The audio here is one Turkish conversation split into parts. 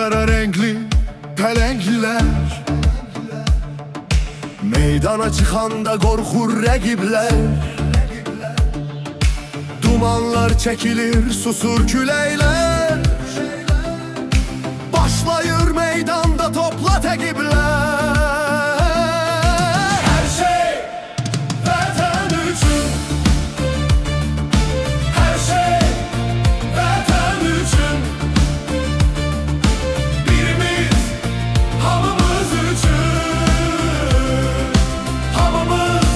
Kapkara renkli pelenkler meydana çıkanda korkur rəqiblər. Dumanlar çekilir, susur küləklər. Başlayır meydanda topla təqiblər. Her şey vətən üçün, her şey vətən üçün. Birimiz hamımız üçün, hamımız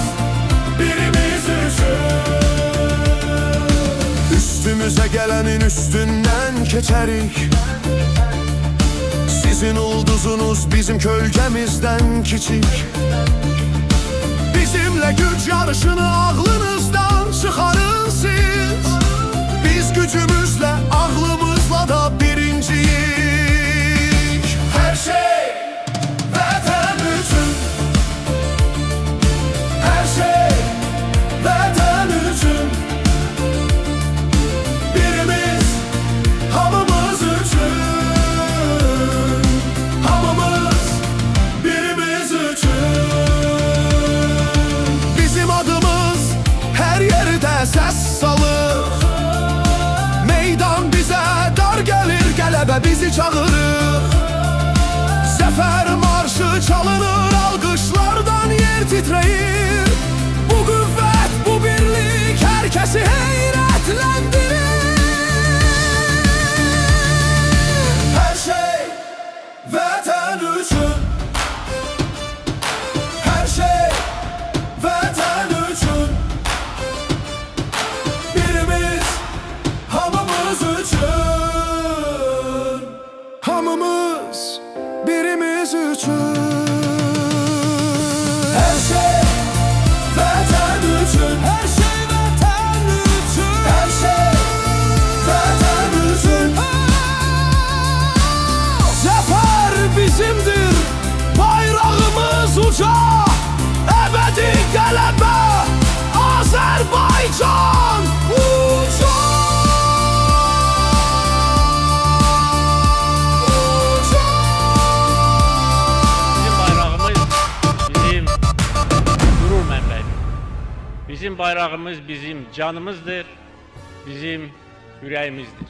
birimiz üçün. Üstümüze gelenin üstünden keçerik. Sizin ulduzunuz bizim kölgemizden kiçik. Bizimle güç yarışını aklınızdan çıkarın siz. Biz gücümüzle, aklımızla da birinciyiz. Her şey vətən üçün, her şey vətən üçün. Birimiz hamımız üçün, hamımız birimiz üçün. Bizim adımız her yerde ses salır. Meydan bize dar gelir, qələbə bizi çağırır. Zəfər marşı çalınır, alqışlardan yer titreyir. Bu qüvvət, bu birlik herkesi heyrətləndirir. Her şey vətən üçün, her şey vətən üçün. Birimiz hamımız üçün, hamımız birimiz üçün. Her şey vətən üçün, her şey vətən üçün, her şey vətən üçün. Zəfər bizimdir, bayrağımız uca, əbədi qələbə, Azərbaycan uca. Bizim bayrağımız bizim canımızdır, bizim yüreğimizdir.